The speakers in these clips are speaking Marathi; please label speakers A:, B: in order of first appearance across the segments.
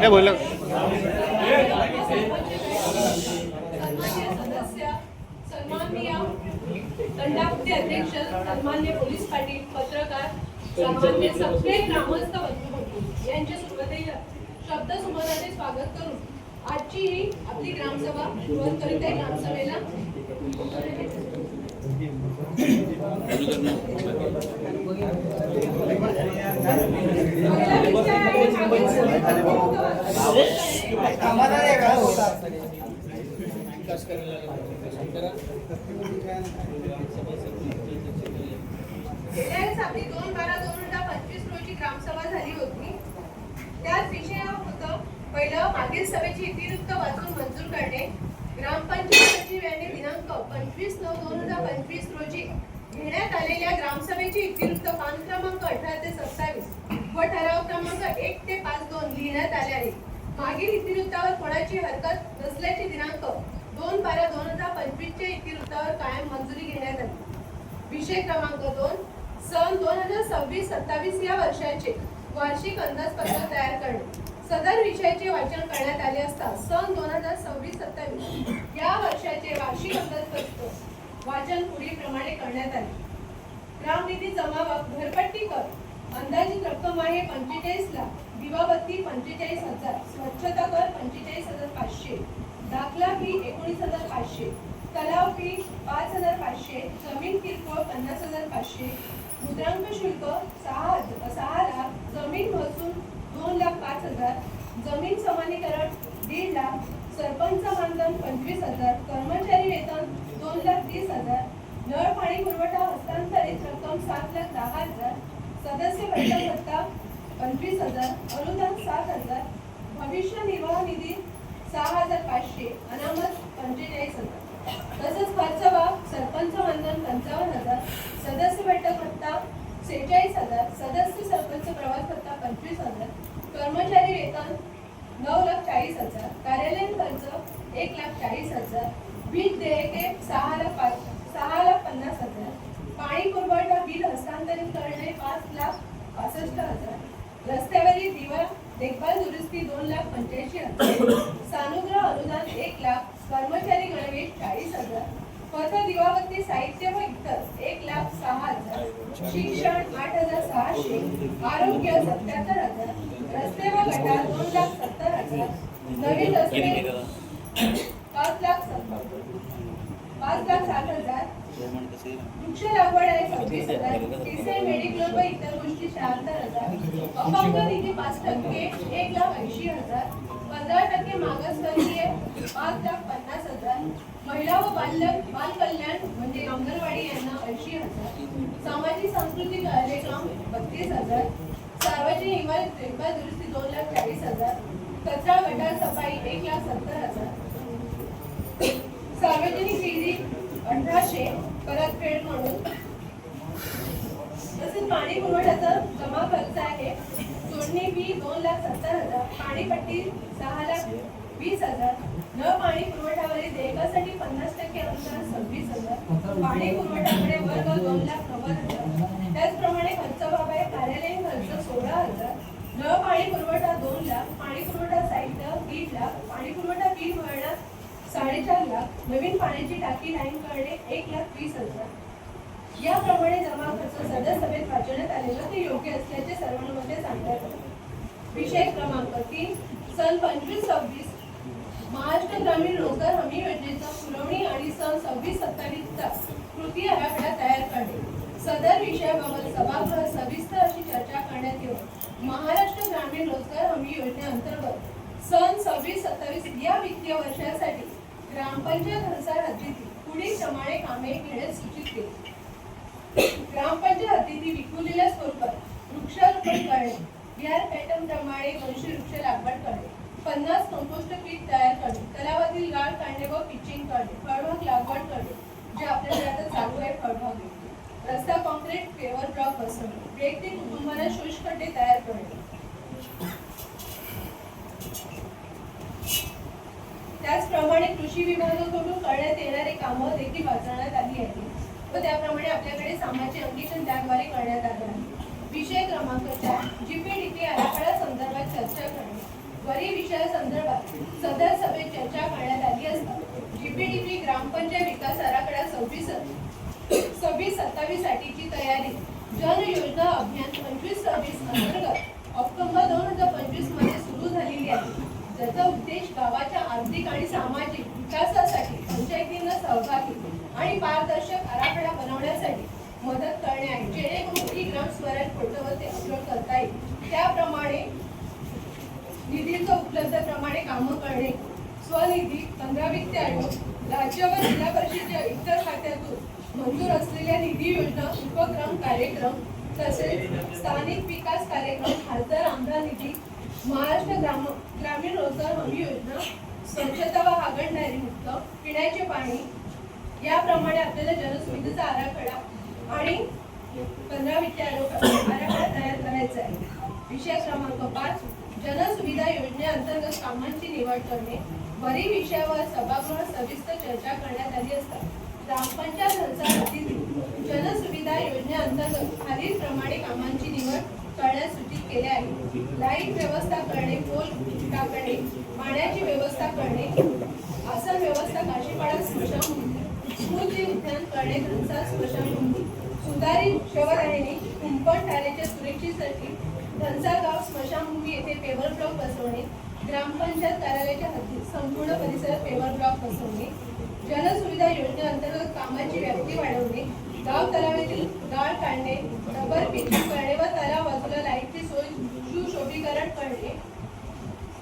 A: काय बोललं
B: सन्माननीय दंडापती अध्यक्ष, सन्मान्य पोलीस पाटील, पत्रकार, सामान्य सगळे ग्रामस्थ बंधू यांच्या सुरुवातीला शब्दसुमनाने स्वागत करून आजची ही आपली ग्रामसभा सुरुवात करीत आहे. ग्रामसभेला आपली 2/12/2025 रोजी ग्रामसभा झाली होती. त्याच विषय होतं पहिलं मागील सभेची इतिवृत्त वाचून मंजूर करणे. ग्रामपंचायत सचिव यांनी दिनांक 25/9/2025 रोजी घेण्यात आलेल्या ग्रामसभेची इतिवृत्त पान क्रमांक 18 ते 27 व ठराव क्रमांक 1 ते 5/2 लिहिण्यात आले आहे. मागील इतिवृत्तावर कोणाची हरकत नसल्याची दिनांक 2/12/2025 च्या इतिवृत्तावर कायम मंजुरी घेण्यात आली. विषय क्रमांक 2 सन 2026-27 या वर्षाचे वार्षिक अंदाजपत्रक तयार करणे. सदर विषयाचे वाचन करण्यात आले असता सन 2026-27 या वर्षाचे वार्षिक अंदाजपत्रक वाचन पुढील प्रमाणे करण्यात आले. ग्रामनिधी जमा व घरपट्टी कर अंदाजित रक्कम आहे 45 लाख, दिवाबत्ती 45,000, स्वच्छता कर 45,500, दाखला फी 19,500, तलाव फी 5,500, जमीन किरकोळ 50,500, मुद्रांक शुल्क 6 लाख, जमीन महसूल 2,05,000, जमीन समानीकरण 1.5 लाख, सरपंच मानधन 25,000, कर्मचारी वेतन 2,30,000, नळ पाणी पुरवठा हस्तांतरित रक्कम 7,10,000, सदस्य बैठक भत्ता 25,000, अनुदान 7,000, भविष्य निर्वाह निधी 6,500, अनामत 45,000. तसंच खर्च भाग सरपंच मानधन 55,000, सदस्य बैठक भत्ता 46,000, सदस्य सरपंच प्रवास भत्ता 25,000, कर्मचारी वेतन 9,40,000, कार्यालयीन खर्च 1,40,000, वीज देयके 6,50,000, पाणी पुरवठा बिल हस्तांतरित करणे 5,65,000, रस्त्यावरील दिवा देखभाल दुरुस्ती 2,85,000, सानुग्रह अनुदान 1 लाख, कर्मचारी गणवेश 40,000, पथ दिवाबत्ती साहित्य व इतर 1,06,000, शिक्षण 8,600, आरोग्य 77,000, रस्ते व गटार 2,70,000, नवीन रस्ते 5,60,000, वृक्ष लागवड आहे 26,000, केसे मेडिक्लेम व इतर गोष्टी 76,000, अपंग निधी 5%, 1,80,000, 15% मागासवर्गीय 5,50,000, महिला व बाल कल्याण म्हणजे अंगणवाडी यांना 80,000, सामाजिक सांस्कृतिक कार्यक्रम 32,000, सार्वजनिक इमारत देखभाल दुरुस्ती 2,40,000, कचरा गटार सफाई 1,70,000, सार्वजनिक वीज 1,800 परतफेड म्हणून. तसेच पाणी पुरवठ्याचा जमा खर्च आहे जोडणी फी 2,70,000, पाणीपट्टी 6,20,000, नळ पाणी पुरवठ्यावरील देयकासाठी 50% अनुदान 26,000, पाणी पुरवठ्याकडे वर्ग 2,90,000. त्याचप्रमाणे खर्च भाग आहे कार्यालयीन खर्च 16,000, नळ पाणी पुरवठा 2 लाख, पाणी पुरवठा साहित्य 1 लाख, पाणी पुरवठा बिल भरण्यास 4.5 लाख, नवीन पाण्याची टाकी लाईन करणे 1,20,000. याप्रमाणे जमा खर्च सदस्यसभेत वाचवण्यात आलेला ते योग्य असल्याचे सर्वांमध्ये सांगण्यात आले. विषय क्रमांक 3 सन 25-26 महाराष्ट्र ग्रामीण रोजगार हमी योजनेचा पुरवणी आणि सन 26-27 चा कृती आराखडा तयार करणे. सदर विषयाबाबत सभागृहात सविस्तर अशी चर्चा करण्यात येऊन महाराष्ट्र ग्रामीण रोजगार हमी योजनेअंतर्गत सन 26-27 या वित्तीय वर्षासाठी ग्रामपंचायत हंसार हद्दीतील पुढील प्रमाणे कामे घेण्यास सूचित केली. ग्रामपंचायत हद्दीतील विखुरलेल्या स्वरूपात वृक्षारोपण करणे, बिहार पॅटर्न प्रमाणे 200 वृक्ष लागवड करणे, 50 कंपोस्ट पीक तयार करणे, तलावातील गाळ काढणे व पिचिंग करणे, फळबाग लागवड करणे जे आपल्याकडे आता चालू आहे फळबाग, रस्ता कॉन्क्रीट पेवर ब्लॉक बसवणे, वैयक्तिक कुटुंबांना शोषखड्डे तयार करणे. त्याचप्रमाणे कृषी विभागाकडून करण्यात येणारे कामं देखील वाचवण्यात आली आहेत व त्याप्रमाणे आपल्याकडे सामाचे अंकीकरण त्याद्वारे करण्यात आले आहे. विषय क्रमांक 4 जीपीडीपी आराखडा संदर्भात चर्चा करणे. वरील विषयासंदर्भात सदर सभेत चर्चा करण्यात आली असता जीपीडीपी ग्रामपंचायत विकास आराखडा 26-27 साठीची तयारी जन योजना अभियान 25-26 अंतर्गत ऑक्टोबर 2025 मध्ये सुरू झालेली आहे, ज्याचा उद्देश गावाच्या आर्थिक आणि सामाजिक विकासासाठी पंचायतींना सहभागी आणि पारदर्शक आराखडा बनवण्यासाठी मदत करणे आहे, जेणेकरून ई ग्राम स्वराज पोर्टलवर ते अपलोड करता येईल। त्याप्रमाणे निधीच्या उपलब्धतेप्रमाणे कामं करणे, स्वनिधी, 15 वित्त आयोग, राज्य व जिल्हा परिषदेच्या इतर खात्यातून मंजूर असलेल्या निधी योजना, उपक्रम, कार्यक्रम तसेच स्थानिक विकास कार्यक्रम, खासदार आमदार निधी, महाराष्ट्र ग्रामीण रोजगार हमी योजना, स्वच्छता व हागणदारी मुक्त, पिण्याचे पाणी याप्रमाणे आपल्याला जनसुविधेचा आराखडा आणि 15 वित्त आयोग आराखडा तयार करायचा आहे। विषय क्रमांक 5 जनसुविधा योजनेअंतर्गत कामांची निवड करणे। वरील विषयावर सभागृहात सविस्तर चर्चा करण्यात आली असता ग्रामपंचायत हद्दीतील जनसुविधा योजनेअंतर्गत खालीलप्रमाणे कामांची निवड करण्यास सूचित केले आहे। लाईट व्यवस्था करणे, पोल टाकणे, पाण्याची व्यवस्था करणे, आसन व्यवस्था, काशीपाडा स्मशानभूमी, स्मृती उद्यान करणे, घनसार स्मशानभूमी, सुधारित शवदाहिनी, कुंपण ठाण्याच्या सुरक्षेसाठी घनसारगाव स्मशानभूमी येथे पेवर ब्लॉक बसवणे, ग्रामपंचायत कार्यालयाच्या हद्दीत संपूर्ण परिसरात पेवर ब्लॉक बसवणे, जनसुविधा योजनेअंतर्गत कामाची व्याप्ती वाढवणे, गाव तलावातील गाळ काढणे, रबर पिचिंग करणे व तलाव बाजूला लाईटची सोय सुशोभीकरण करणे,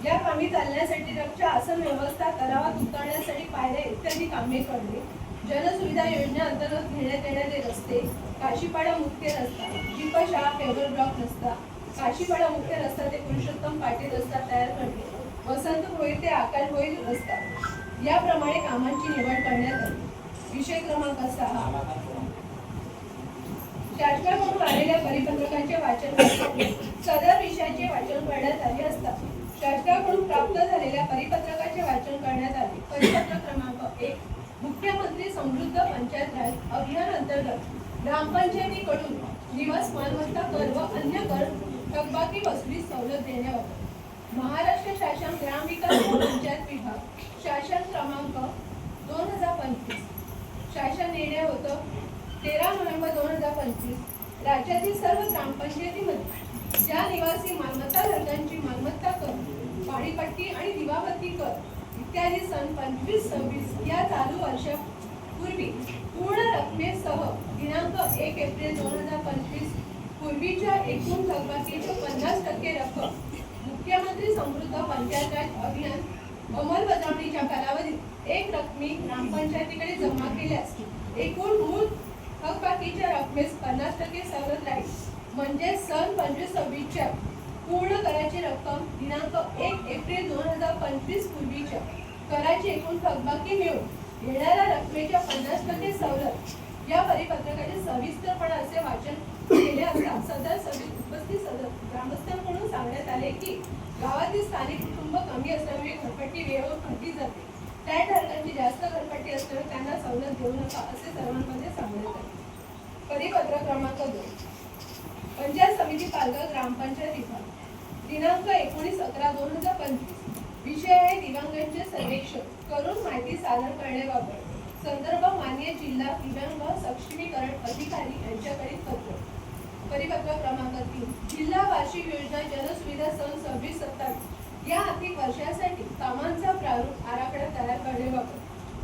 B: या कामी चालण्यासाठी रक्षा आसन व्यवस्था, तलावात उतरण्यासाठी पायऱ्या इत्यादी कामे करणे, जनसुविधा योजनेअंतर्गत घेण्यात येणारे रस्ते, काशीपाडा मुख्य रस्ता, जीपशाळा पेवर ब्लॉक रस्ता, काशीपाडा मुख्य रस्ता ते पुरुषोत्तम पाटील रस्ता तयार करणे, वसंत होईल ते आकाश होईल रस्ता याप्रमाणे कामांची निवड करण्यात आली। विषय क्रमांक 6 शासनाकडून आलेल्या परिपत्रकाचे वाचन सदर विषयाचे वाचन करण्यात आले असता शासनाकडून प्राप्त झालेल्या परिपत्रकाचे वाचन करण्यात आले। परिपत्रक क्रमांक 1 मुख्यमंत्री समृद्ध पंचायत राज अभियान अंतर्गत ग्रामपंचायतीकडून निवास मालमत्ता कर व अन्य कर थकबाकी वसुली सवलत देण्याबाबत महाराष्ट्र शासन ग्राम विकास व पंचायत विभाग शासन क्रमांक 2025 शासन निर्णय होतं 13 नोव्हेंबर 2025 राज्यातील सर्व ग्रामपंचायतीमध्ये ज्या निवासी मालमत्ता धारकांची मालमत्ता कर, पाणीपट्टी आणि दिवाबत्ती कर इत्यादी सन 25-26 या चालू वर्षापूर्वी पूर्ण रकमेसह दिनांक 1 एप्रिल 2025 पूर्वीच्या एकूण थकबाकीच्या 50% रक्कम मुख्यमंत्री समृद्ध पंचायत राज अभियान अंमलबजावणीच्या कालावधीत एक रकमी ग्रामपंचायतीकडे जमा केल्यास एकूण मूळ थकबाकीच्या रकमेस 50% सवलत राहील। म्हणजे सन 25-26 च्या पूर्ण कराची रक्कम दिनांक 1 एप्रिल 2025 पूर्वीच्या कराची एकूण थकबाकी मिळून येणाऱ्या रकमेच्या 50% सवलत या परिपत्रकाचे सविस्तरपणे असे वाचन केले असता सदर सभेत उपस्थित ग्रामस्थांकडून सांगण्यात आले की गावातील स्थानिक कुटुंब कमी असल्यामुळे घरपट्टी वेळेवर भरली जाते, त्या धारकांची जास्त घरपट्टी असल्यामुळे त्यांना सवलत देऊ नका असे सर्वांमध्ये सांगण्यात आले। परिपत्रक क्रमांक 2 पंचायत समिती पालघर ग्रामपंचायत विभाग दिनांक 19/11/2025 विषय आहे दिव्यांगांचे सर्वेक्षण करून माहिती सादर करण्याबाबत संदर्भ माननीय जिल्हा दिव्यांग सक्षमीकरण अधिकारी यांच्याकडे पत्र। परिपत्रक क्रमांक 3 जिल्हा वार्षिक योजना जनसुविधा सन 26-27 या आर्थिक वर्षासाठी कामांचा प्रारूप आराखडा तयार करण्याबाबत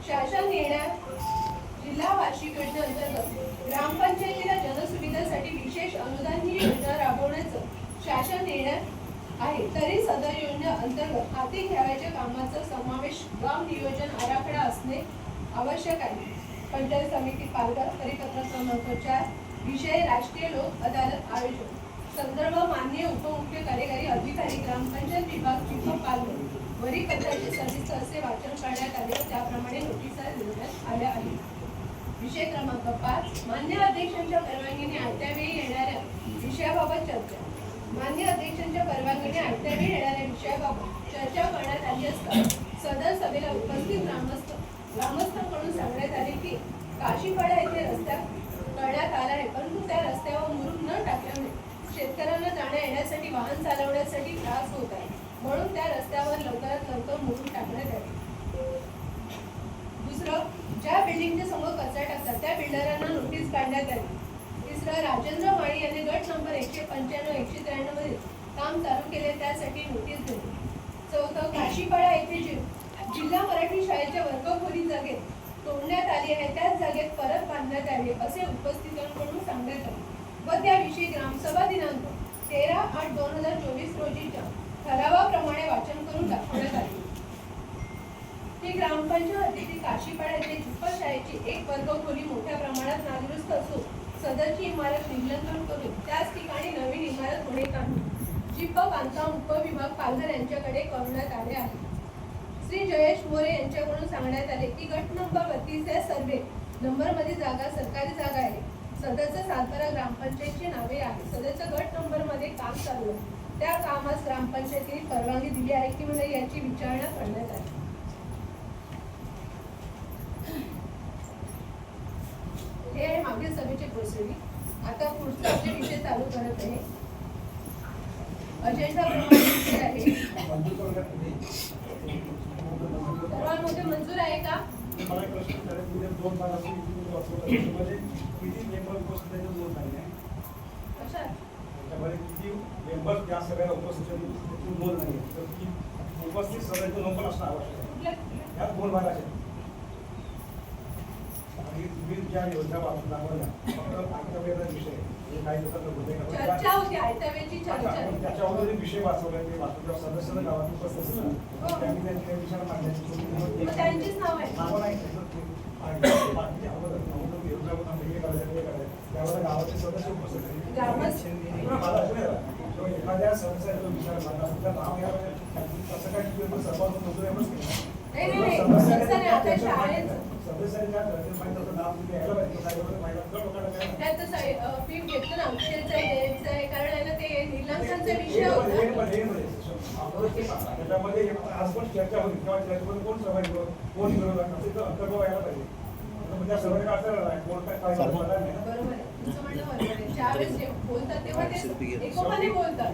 B: शासन निर्णय जिल्हा वार्षिक योजनेअंतर्गत ग्रामपंचायतीला जनसुविधेसाठी विशेष अनुदान ही योजना राबवण्याचं शासन निर्णय आहे, तरी सदर योजना अंतर्गत हाती घ्यावयाच्या कामाचा समावेश गाव नियोजन आराखडा असणे आवश्यक आहे। पंचायत समिती पालघर परिपत्रक क्रमांक 4 विषय राष्ट्रीय लोक अदालत आयोजन संदर्भ माननीय उपमुख्य कार्यकारी अधिकारी ग्रामपंचायत विभाग चिखली पालघर वरील पत्राचे सविस्तर असे वाचन करण्यात आले, त्याप्रमाणे नोटिसा देण्यात आल्या आहेत। विषय क्रमांक 5 मान्य अध्यक्षांच्या परवानगीने आयत्या वेळी येणाऱ्या विषयाबाबत चर्चा। मान्य अध्यक्षांच्या परवानगीने आयत्या वेळी येणाऱ्या विषयाबाबत चर्चा करण्यात आली असता सदर सभेला उपस्थित ग्रामस्थांकडून सांगण्यात आले की काशीपाडा येथे रस्ता करण्यात आला आहे, परंतु त्या रस्त्यावर मुरुम न टाकल्यामुळे शेतकऱ्यांना जाण्या येण्यासाठी वाहन चालवण्यासाठी त्रास होत आहे। म्हणून त्या रस्त्यावर लवकरात लवकर मोडून टाकण्यात यावे. दुसरं, ज्या बिल्डिंगच्या समोर कचरा टाकतात त्या बिल्डरांना नोटीस काढण्यात यावी. तिसरं, राजेंद्र माळी यांनी गट नंबर 195 193 मध्ये काम चालू केले त्यासाठी नोटीस दिली. चौथं, काशीपाडा येथे जिल्हा मराठी शाळेच्या वर्गखोली जागेत तोडण्यात आली आहे त्याच जागेत परत बांधण्यात यावे असे उपस्थितांकडून सांगण्यात आले व त्याविषयी ग्रामसभा दिनांक 13/8/2024 रोजीच्या ठरावाप्रमाणे वाचन करून दाखवण्यात आले. ही ग्रामपंचायत हद्दीतील काशीपाडा येथे झुप्पा शाळेची एक वर्गखोली मोठ्या प्रमाणात नादुरुस्त असून सदरची इमारत निर्लंबन करून त्याच ठिकाणी नवीन इमारत होणे काढून जिप्पा बांधकाम उपविभाग पालघर यांच्याकडे कळवण्यात आले आहे. श्री जयेश मोरे यांच्याकडून सांगण्यात आले की गट नंबर 32 या सर्वे नंबर मध्ये जागा सरकारी जागा आहे. सदरचं सातबारा ग्रामपंचायतची नावे आहे. सदरचं गट नंबर मध्ये काम चालू आहे. त्या कामास ग्रामपंचायतीने परवानगी दिली आहे की नाही याची विचारणा करण्यात आली. हे आहे मागील सभेचे प्रोसिडिंग. आता पुढचा आपले विषय चालू करत आहे. अजेंडा प्रमाणे विषय आहे. सर्वांमध्ये मंजूर आहे का?
A: मला एक प्रश्न विचारायचा, दोन भागाची म्हणजे किती मेंबर उपस्थित आहेत दोन नाही आहे
B: कशात?
A: त्याच्यामध्ये किती मेंबर त्या सगळ्या उपस्थित दोन नाही तर की उपस्थित सगळ्यांचा नंबर असणं आवश्यक आहे. ह्या दोन भागाचे आणि तुम्ही ज्या योजना वापरून दाखवल्या फक्त आयत्यावेळेचा विषय हे काही
B: चर्चा होती. आयत्यावेळची चर्चा
A: त्याच्यावर विषय वाचवला ते वाचून सदस्य गावात उपस्थित असतील ना त्यांनी त्यांच्या विचार मांडण्याची
B: त्यांचीच नाव आहे.
A: नावं नाही बाकीच्या अगोदर योजना हे करायचं त्यावेळेला गावाचे सदस्य उपस्थित एखाद्या सदस्याचा विचार मांडला तुझं नाव या तसं काय सर्वात सदस्यांनी काय करायचं माहिती होतं नाव तुम्ही यायला
B: फीम घेतलं ना कारण आहे ना ते निलंबनाचा विषय होता.
A: त्याच्यामध्ये आज पण चर्चा होती किंवा चर्चेमध्ये कोण सहभागी कोण विरोधात असेल तर अंतर्भाव यायला पाहिजे. त्या सर्वांनी असं कोण काय
B: बरोबर आहे. तुमचं म्हणणं बरोबर आहे. ज्यावेळेस बोलतात तेव्हा ते एकोपाने बोलतात.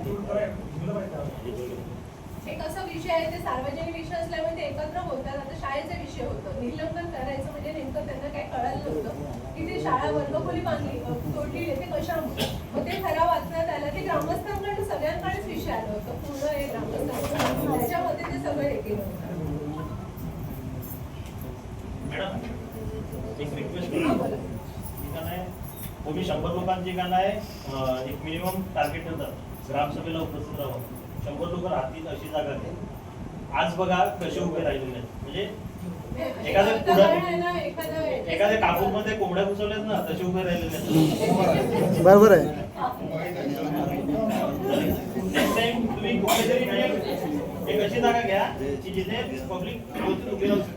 B: एक असा विषय आहे ते सार्वजनिक विषय असल्यामुळे ते एकत्र बोलतात. आता शाळेचा विषय होतं निलंबन करायचं म्हणजे नेमकं त्यांना काय कळालं नव्हतं की ते शाळा वर्गखोली बांधली तोडली ते कशामुळे मग ते ठराव वाचण्यात आलं. ते ग्रामस्थांकडे सगळ्यांकडेच विषय आलं होतं पूर्ण हे ग्रामस्थांकडे त्याच्यामध्ये ते सगळं हे केलं होतं.
C: एक रिक्वेस्ट तुम्ही 100 लोकांची गाणं आहे एक मिनिमम टार्गेट ठेवतात ग्रामसभेला उपस्थित राहावं. 100 लोक राहतील अशी जागा घ्या. आज बघा कसे उभे राहिलेले आहेत म्हणजे एखाद्या कापूरमध्ये कोंबड्या घुसवल्यात ना तसे उभे राहिलेले आहेत.
D: बरोबर आहे.
C: तुम्ही कुठेतरी एक अशी जागा घ्या की जिथे पब्लिक उभी राहू शकते.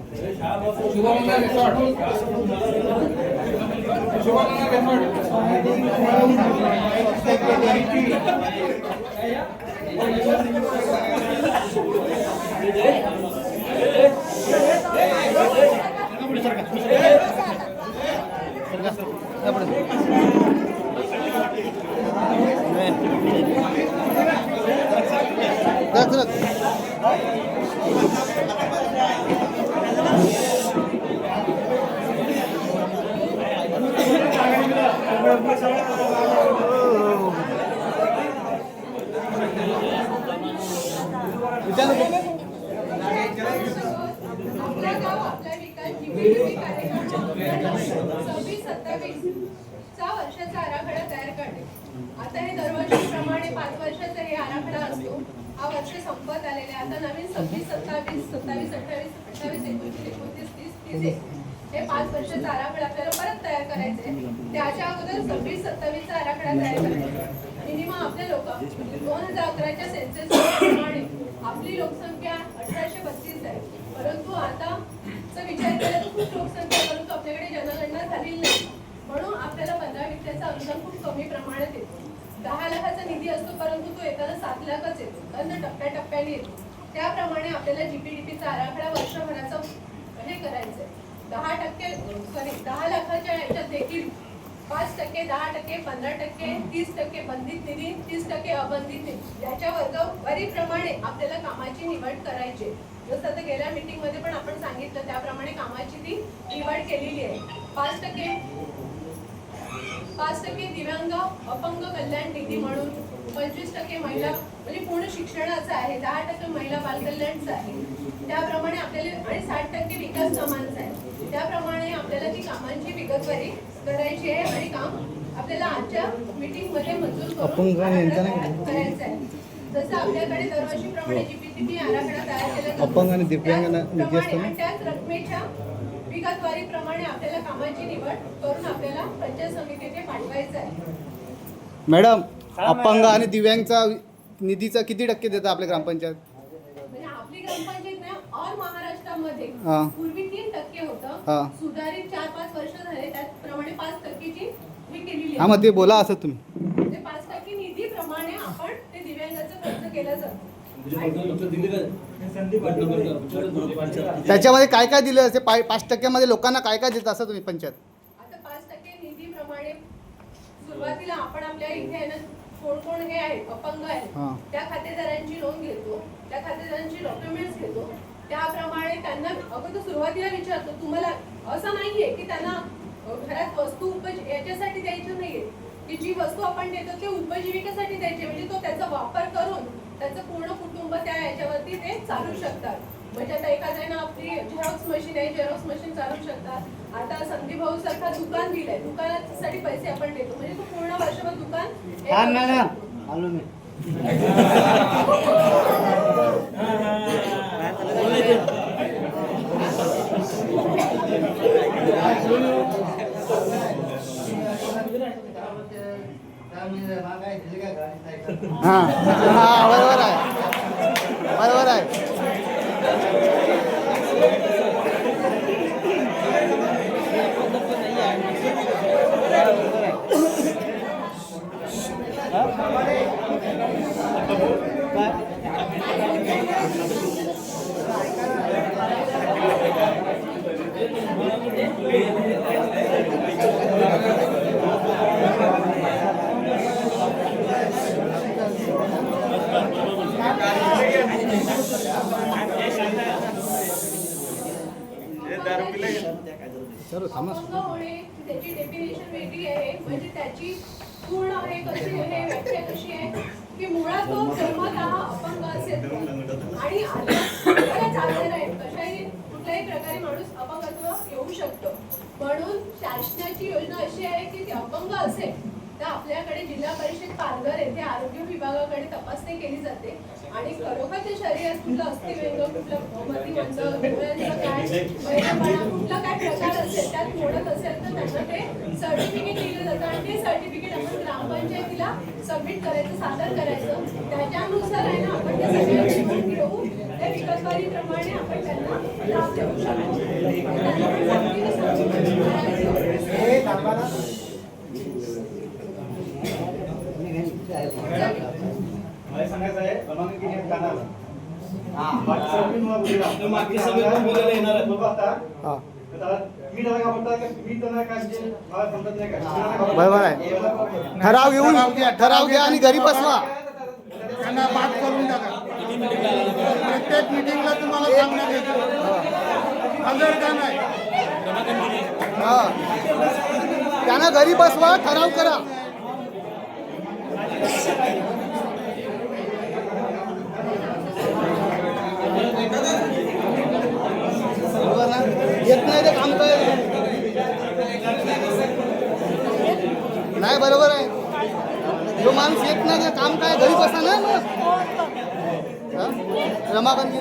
B: आपला गाव आपला विकास जीपीडीपी कार्यक्रम 26-27 चा वर्षाचा आराखडा तयार करणे. आता हे दरवर्षीप्रमाणे 5 वर्षाचा हे आराखडा असतो. हा वर्ष संपत आलेले आता नवीन 26, 27, 27, 28, 28, 29, 29, 30, 30 हे 5 वर्षाचा आराखडा आपल्याला परत तयार करायचे. त्याच्या अगोदर 26, 27 चा आराखडा तयार करायचा. मिनिमम आपले लोक 2011च्या सेन्सस प्रमाणे आपली लोकसंख्या 1832 आहे. परंतु आता विचार केला तर खूप लोकसंख्या परंतु आपल्याकडे जनगणना झालेली नाही. म्हणून आपल्याला 15-20चा अनुदान खूप कमी प्रमाणात येतो. 10 लाखाचा निधी असतो परंतु तो येताना 7 लाखच येतो. कारण टप्प्याटप्प्याने येतो. त्याप्रमाणे आपल्याला जीपीडीपीचा आराखडा वर्षभराचा हे करायचं आहे. 10 लाखाच्या याच्यात देखील 5%, 10%, 15%, 30% बंधित निधी, 30% अबंधित निधी याच्या वर्गवारीप्रमाणे आपल्याला कामाची निवड करायची. जसं आता गेल्या मीटिंग मध्ये पण आपण सांगितलं त्याप्रमाणे कामाची ती निवड केलेली आहे. 5% दिव्यांग अपंग कल्याण निधी म्हणून, 25% महिला म्हणजे पूर्ण शिक्षणाचं आहे, 10% महिला बालकल्याणचं आहे. त्याप्रमाणे आपल्याला आणि 60% विकास कामांचं आहे. त्याप्रमाणे आपल्याला ती कामांची विगतवारी करायची आहे आणि काम आपल्याला आजच्या मीटिंग मध्ये मंजूर करून करायचं आहे. जसं आपल्याकडे दरवर्षीप्रमाणे जीपीसीबी आराखडा तयार केला जातो,
D: अपंग आणि दिव्यांगांना निधी असतो ना,
B: त्याच रकमेच्या विगतवारीप्रमाणे आपल्याला कामाची निवड करून आपल्याला पंचायत समितीने पाठवायचं आहे.
D: मॅडम अपंग आणि दिव्यांगचा निधीचा किती टक्के देतात आपल्या ग्रामपंचायत?
B: म्हणजे आपली ग्रामपंचायत ना ऑल महाराष्ट्रामध्ये
D: हा.
B: पूर्वी 3%
D: हा.
B: होतं, सुधारित 4-5 वर्ष झाले, त्याचप्रमाणे 5%ची हे केलेली
D: हा, मग ते बोला असं तुम्ही.
B: म्हणजे 5% निधीप्रमाणे आपण ते दिव्यांगाचं खर्च केला जातो.
D: त्याच्यामध्ये काय काय दिलं असे 5% लोकांना काय काय देतं असं तुम्ही पंचायत?
B: आता 5% निधीप्रमाणे सुरुवातीला आपण आपल्या इथे आहे ना, कोण कोण हे आहेत अपंग
D: हा.
B: आहेत त्या खातेदारांची नोंद घेतो, त्या खातेदारांची डॉक्युमेंट्स घेतो. त्याप्रमाणे त्यांना अगोदर सुरुवातीला विचारतो. तुम्हाला असं नाहीये की त्यांना घरात वस्तू याच्यासाठी द्यायचं नाहीये, की जी वस्तू आपण देतो ते उपजीविकेसाठी द्यायची, म्हणजे तो त्याचा वापर करून त्याचं पूर्ण कुटुंब त्या याच्यावरती ते चालू शकतात. म्हणजे आता एखाद्यानं आपली झेरॉक्स मशीन आहे, झेरॉक्स मशीन चालू शकतात. आता संदीप भाऊ सारखा दुकान दिलंय, दुकानासाठी पैसे आपण देतो, म्हणजे तो पूर्ण वर्षभर दुकान
D: हां हां, बरोबर आहे, बरोबर आहे.
B: अपंग होणे त्याची डेफिनेशन वेगळी आहे. म्हणजे त्याची पूर्ण आहे कशी आहे, व्याख्या कशी आहे की मुळात तो जन्मतः अपंग असेल आणि बऱ्याच आजार आहेत, कशाही कुठल्याही प्रकारे माणूस अपंगत्व येऊ शकतो. म्हणून शासनाची योजना अशी आहे की अपंग असेल तर आपल्याकडे जिल्हा परिषद पालघर येथे आरोग्य विभागाकडे तपासणी केली जाते आणि खरोखर ते शरीरात कुठलं अस्थिव्यंग, कुठलं मतिमंद, डोळ्यांचं काय, बहिरेपणा, कुठला काय प्रकार असेल त्यात मोडत असेल तर त्यांना ते सर्टिफिकेट दिलं जातं आणि ते सर्टिफिकेट आपण ग्रामपंचायतीला सबमिट करायचं, सादर करायचं. त्याच्यानुसार आहे ना आपण ते सगळ्यांची नोंद घेऊन त्या विगतवारीप्रमाणे आपण त्यांना लाभ देऊ शकतो. त्यांना पण सक्तीने
A: मला सांगायचं आहे बनवून की हे कानाला
C: मागच्या सभेत बोलायला येणार आहे.
D: हां,
A: मी त्याला घाबरता की मी त्यांना काय म्हणजे मला समजत नाही काय
D: बरोबर आहे. ठराव घेऊन ठराव घ्या आणि घरी बसवा.
E: त्यांना पाठ करून टाका. प्रत्येक मिटिंगला तुम्हाला सांगण्यात येतं हजर का नाही.
D: हां, त्यांना घरी बसवा, ठराव करा. येत नाही ते काम काय नाही, बरोबर आहे. जो माणूस येत नाही ते काम काय, घरी बसा ना मग. रमाकांत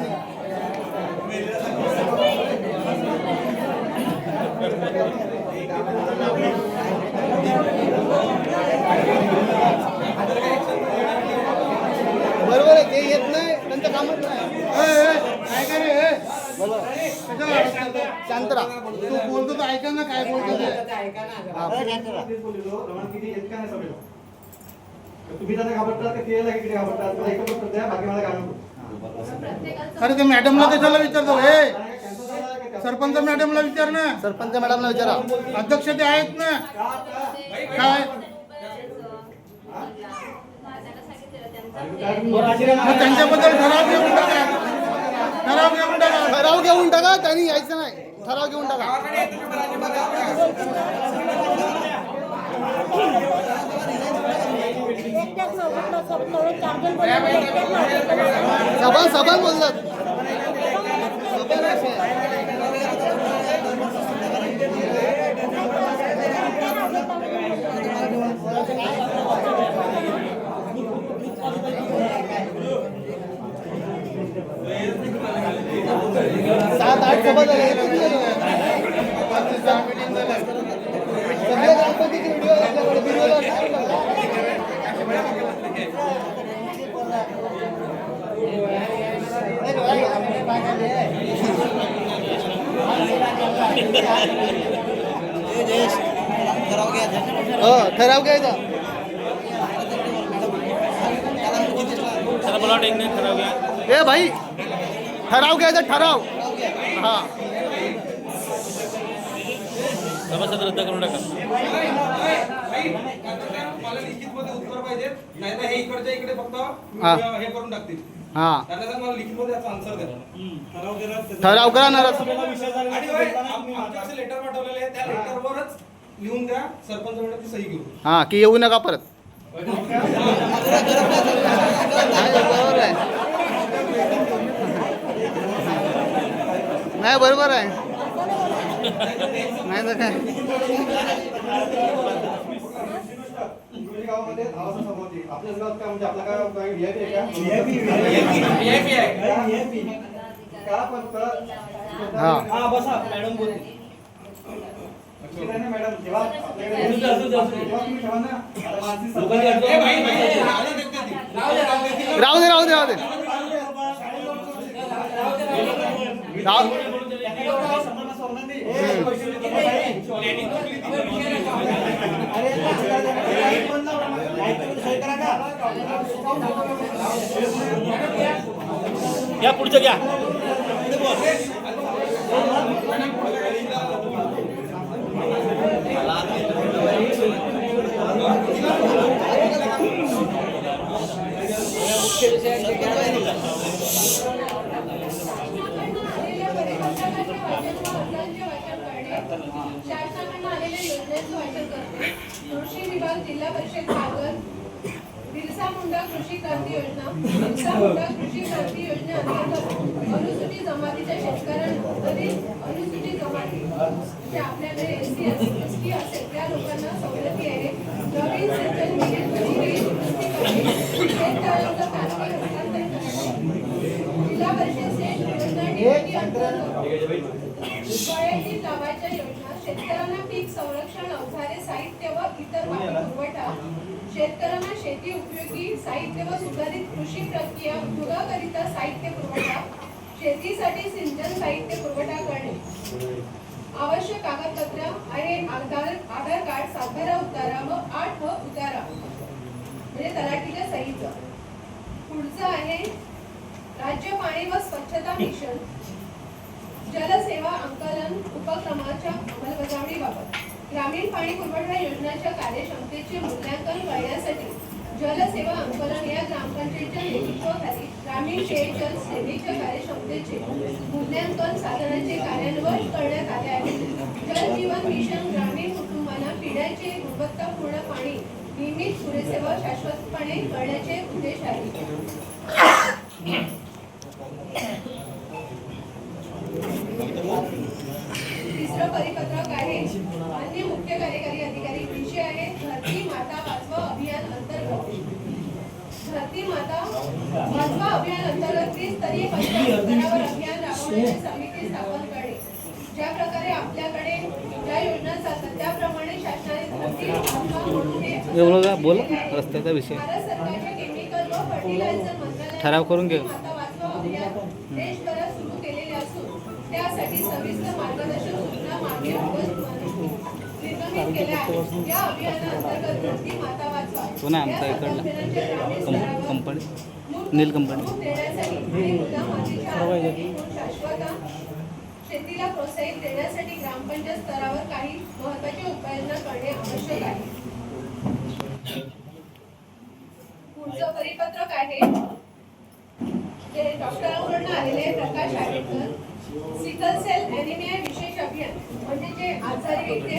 D: बरोबर आहे, ते येत नाही त्यांचं कामच नाही.
E: काय करे
D: शांत राहा.
E: तू बोलतो तर ऐका ना, काय बोलतो ते.
A: तुम्ही त्यांना घाबरतात की ते किती घाबरतात, मला एकच उत्तर द्या, बाकी मला काय नको.
B: प्रत्येकाचं
E: अरे ते मॅडमला कशाला विचारतो हे
A: कॅन्सर झाला की
E: सरपंच मॅडमला विचार ना.
D: सरपंच मॅडमला विचारा.
E: अध्यक्ष ते आहेत ना. काय मग त्यांच्याबद्दल ठराव घेऊन टाका. ठराव घेऊन टाका.
D: ठराव घेऊन टाका. त्यांनी यायचं नाही. ठराव घेऊन टाका. सभान बोलतात. सात आठ सभा झाल्या. ठराव घ्यायचा. ए भाई ठराव घ्यायचा. ठराव. हा
F: सभासद रद्द करून टाका.
G: मला लिखितमध्ये उत्तर पाहिजे, नाही तर हे इकडच्या इकडे फक्त हे करून टाकतील.
D: हा
G: त्यांना सांग मला लिखितमध्ये याचा आन्सर द्या.
D: ठराव करा ना.
G: आणि होय, आमच्याकडे लेटर पाठवलेले आहे, त्या लेटरवरच लिहून द्या सरपंच मॅडमची सही घेऊ.
D: हा की येऊ नका परत. नाही बरोबर आहे. नाही तर काय.
C: हा बसा मॅडम बोलते.
D: राहू दे राहू दे राहू दे.
F: घ्या पुढचं घ्या.
B: शासनाकडून आलेल्या योजनेचं वाचन करते. कृषी विभाग जिल्हा परिषद कागद बिरसा मुंडा कृषी क्रांती योजना. बिरसा मुंडा कृषी क्रांती योजनेअंतर्गत अनुसूचित जमातीच्या शेतकऱ्यांवरील अनुसूचित जमाती जे आपल्याकडे SC ST असेल त्या लोकांना सवलती आहे. नवीन सिंचन विहिरी दुरुस्ती करणे, शेततळ्यांचं खाजगी हस्तांतरण करणे, जिल्हा परिषद शेत योजना DBT अंतर्गत वयातील लाभाच्या योजना, शेतकऱ्यांना पीक संरक्षण अवजारे साहित्य व इतर माहिती पुरवठा, शेतकऱ्यांना शेती उपयोगी साहित्य व सुधारित कृषी प्रक्रिया उद्योगाकरिता साहित्य पुरवठा, शेतीसाठी सिंचन साहित्य पुरवठा करणे, आवश्यक कागदपत्र आणि आधार कार्ड, सातबारा उतारा व 8 उतारा म्हणजे तलाठीच्या सहीचं. पुढचं आहे राज्य पाणी व स्वच्छता मिशन जलसेवा अंकलन उपक्रमाच्या अंमलबजावणीबाबत ग्रामीण पाणी पुरवठा योजनेच्या कार्यक्षमतेचे मूल्यांकन करण्यासाठी जलसेवा अंकलन या ग्रामपंचायतीच्या नेतृत्वाखाली ग्रामीण पेयजल सेवेच्या कार्यक्षमतेचे मूल्यांकन साधनाचे कार्यान्वयन करण्यात आले आहे. जल जीवन मिशन ग्रामीण कुटुंबांना पिण्याचे गुणवत्तापूर्ण पाणी नियमित पुरेसे व शाश्वतपणे करण्याचे उद्देश आहे. तिसरं परिपत्रक आहे अन्य मुख्य कार्यकारी अधिकारी. विषय आहे धरती माता वाचवा अभियान अंतर्गत. धरती माता वाचवा अभियान अंतर्गत त्रिस्तरीय पंचायत स्तरावर अभियान राबवण्याची समिती स्थापन करणे. ज्या प्रकारे आपल्याकडे ज्या योजना चालतात त्याप्रमाणे शासनाने धरती वाचवा म्हणून हे
D: बोल रस्त्याचा विषय.
B: भारत सरकारच्या केमिकल व फर्टिलायझर मंत्रालयाने
D: ठराव करून घे.
B: माता वाचवा अभियान देशभरात सुरू केलेले असून त्यासाठी सविस्तर मार्गदर्शक सूचना मागे निर्गमित केल्या आहेत. या अभियानाअंतर्गत धरती माता वाचवा
D: कोण आहे आमचा इकडला कंपनी नील कंपनी
B: देण्यासाठी आणि मुद्दा मातीच्या आरोग्याची शाश्वत शेतीला प्रोत्साहित देण्यासाठी ग्रामपंचायत स्तरावर काही महत्त्वाची उपाययोजना करणे आवश्यक आहे. पुढचं परिपत्रक आहे ते डॉक्टरांकडून आलेले प्रकाश आडेकर. सिकल सेल ॲनिमिया विशेष अभियान म्हणजे जे आजारी व्यक्ती